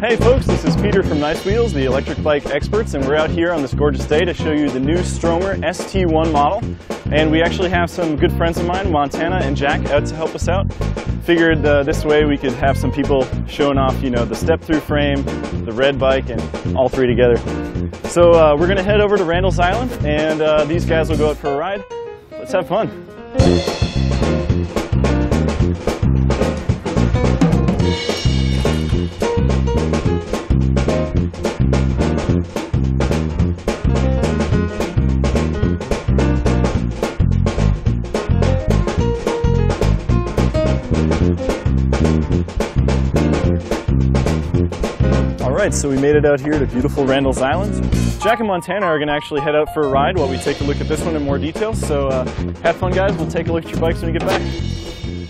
Hey folks, this is Peter from Nice Wheels, the electric bike experts, and we're out here on this gorgeous day to show you the new Stromer ST1 model. And we actually have some good friends of mine, Montana and Jack, out to help us out. Figured this way we could have some people showing off, you know, the step-through frame, the red bike, and all three together. So we're going to head over to Randall's Island, and these guys will go out for a ride. Let's have fun. Alright, so we made it out here to beautiful Randall's Island. Jack and Montana are going to actually head out for a ride while we take a look at this one in more detail. So have fun, guys. We'll take a look at your bikes when we get back.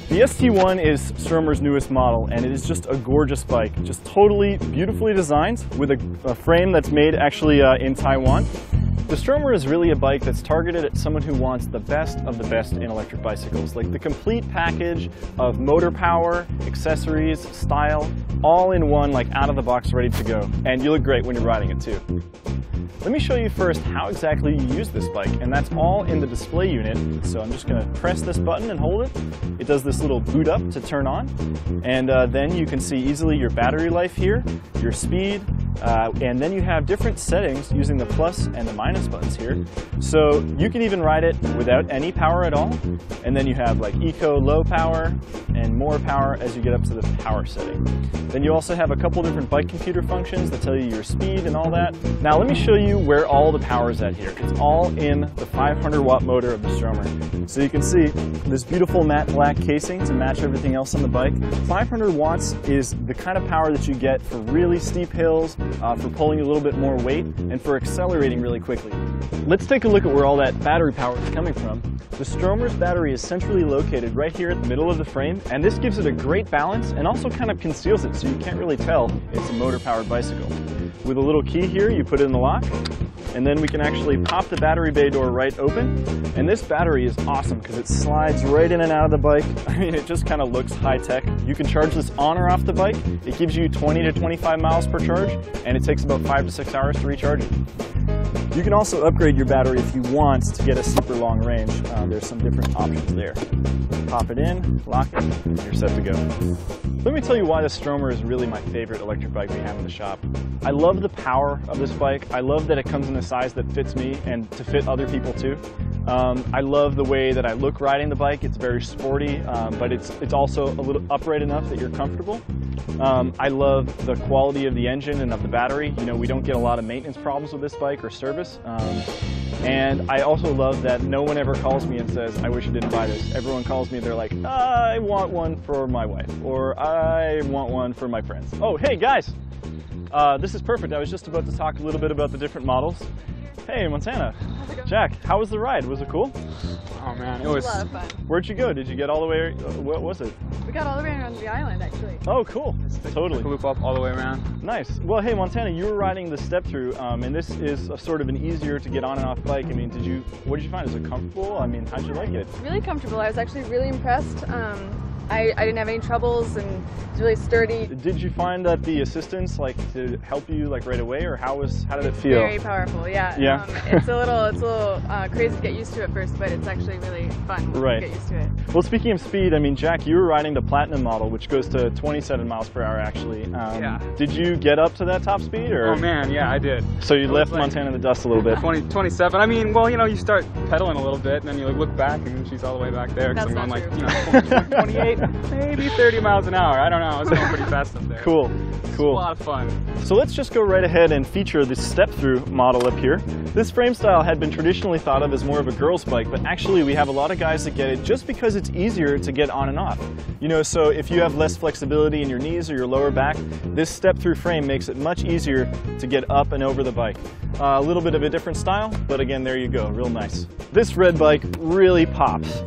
The ST1 is Stromer's newest model, and it is just a gorgeous bike. Just totally beautifully designed with a frame that's made actually in Taiwan. The Stromer is really a bike that's targeted at someone who wants the best of the best in electric bicycles. Like the complete package of motor power, accessories, style, all in one, like out of the box, ready to go. And you look great when you're riding it too. Let me show you first how exactly you use this bike, and that's all in the display unit. So I'm just going to press this button and hold it. It does this little boot up to turn on, and then you can see easily your battery life here, your speed, and then you have different settings using the plus and the minus buttons here. So you can even ride it without any power at all, and then you have like eco low power and more power as you get up to the power setting. Then you also have a couple different bike computer functions that tell you your speed and all that. Now let me show you where all the power is at here. It's all in the 500-watt motor of the Stromer. So you can see this beautiful matte black casing to match everything else on the bike. 500 watts is the kind of power that you get for really steep hills, for pulling a little bit more weight, and for accelerating really quickly. Let's take a look at where all that battery power is coming from. The Stromer's battery is centrally located right here at the middle of the frame, and this gives it a great balance and also kind of conceals it so you can't really tell it's a motor-powered bicycle. With a little key here, you put it in the lock, and then we can actually pop the battery bay door right open. And this battery is awesome because it slides right in and out of the bike. I mean, it just kind of looks high-tech. You can charge this on or off the bike. It gives you 20 to 25 miles per charge, and it takes about 5 to 6 hours to recharge it. You can also upgrade your battery if you want to get a super long range. There's some different options there. Pop it in, lock it, and you're set to go. Let me tell you why the Stromer is really my favorite electric bike we have in the shop. I love the power of this bike. I love that it comes in a size that fits me and to fit other people too. I love the way that I look riding the bike. It's very sporty, but it's also a little upright enough that you're comfortable. I love the quality of the engine and of the battery. You know, we don't get a lot of maintenance problems with this bike or service. And I also love that no one ever calls me and says, I wish I didn't buy this. Everyone calls me and they're like, I want one for my wife, or I want one for my friends. Oh, hey guys, this is perfect. I was just about to talk a little bit about the different models. Hey, Montana. Jack, how was the ride? Was it cool? Oh man, it was a lot of fun. Where'd you go? Did you get all the way, what was it? We got all the way around the island, actually. Oh, cool. Totally. Loop up all the way around. Nice. Well, hey, Montana, you were riding the step-through, and this is a sort of an easier to get on and off bike. I mean, what did you find? Is it comfortable? I mean, how'd you like it? Really comfortable. I was actually really impressed. I didn't have any troubles, and it's really sturdy. Did you find that the assistance, like, to help you like right away, or how did it feel? Very powerful, yeah. Yeah. It's a little crazy to get used to at first, but it's actually really fun to get used to it. Well, speaking of speed, I mean, Jack, you were riding the Platinum model, which goes to 27 miles per hour, actually. Yeah. Did you get up to that top speed, or? Oh man, yeah, I did. So you left Montana in the dust a little bit. 27. I mean, well, you know, you start pedaling a little bit, and then you look back, and she's all the way back there. That's I'm not going true. like, 28, maybe 30 miles an hour. I don't know. I was going pretty fast up there. Cool. Cool. A lot of fun. So let's just go right ahead and feature the step-through model up here. This frame style had been traditionally thought of as more of a girl's bike, but actually we have a lot of guys that get it just because it's easier to get on and off. You know, so if you have less flexibility in your knees or your lower back, this step-through frame makes it much easier to get up and over the bike. A little bit of a different style, but again, there you go, real nice. This red bike really pops.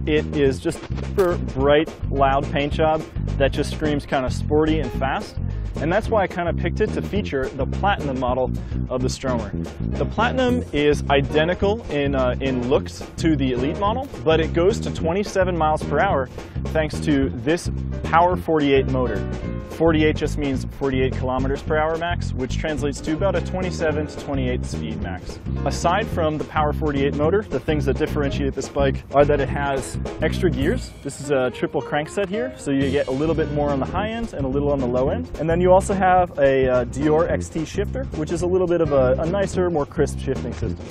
It is just super bright, loud paint job that just screams kind of sporty and fast. And that's why I kind of picked it to feature the Platinum model of the Stromer. The Platinum is identical in looks to the Elite model, but it goes to 27 miles per hour thanks to this Power 48 motor. 48 just means 48 kilometers per hour max, which translates to about a 27 to 28 speed max. Aside from the Power 48 motor, the things that differentiate this bike are that it has extra gears. This is a triple crankset here, so you get a little bit more on the high end and a little on the low end. And then you also have a Dior XT shifter, which is a little bit of a nicer, more crisp shifting system.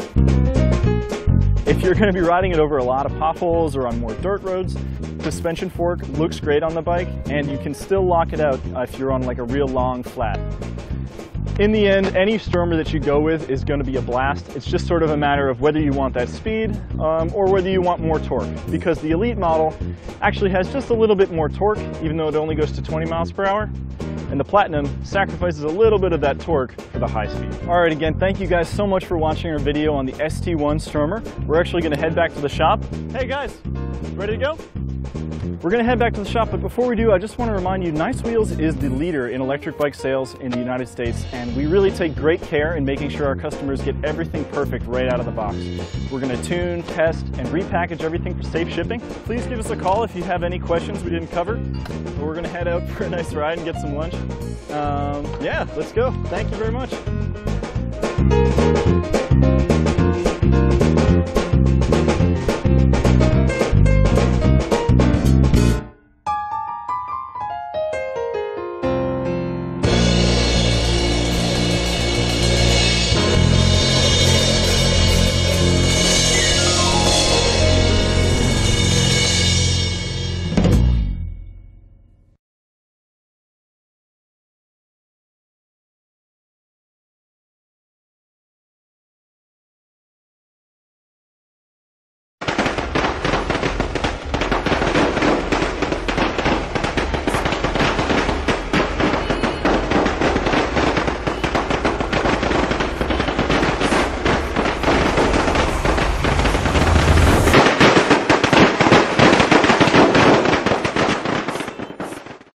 If you're going to be riding it over a lot of potholes or on more dirt roads, the suspension fork looks great on the bike, and you can still lock it out if you're on like a real long flat. In the end, any Stromer that you go with is going to be a blast. It's just sort of a matter of whether you want that speed or whether you want more torque, because the Elite model actually has just a little bit more torque, even though it only goes to 20 miles per hour. And the Platinum sacrifices a little bit of that torque for the high speed. All right, again, thank you guys so much for watching our video on the ST1 Stromer. We're actually going to head back to the shop. Hey guys, ready to go? We're going to head back to the shop, but before we do, I just want to remind you, Nice Wheels is the leader in electric bike sales in the United States, and we really take great care in making sure our customers get everything perfect right out of the box. We're going to tune, test, and repackage everything for safe shipping. Please give us a call if you have any questions we didn't cover. We're going to head out for a nice ride and get some lunch. Yeah, let's go. Thank you very much.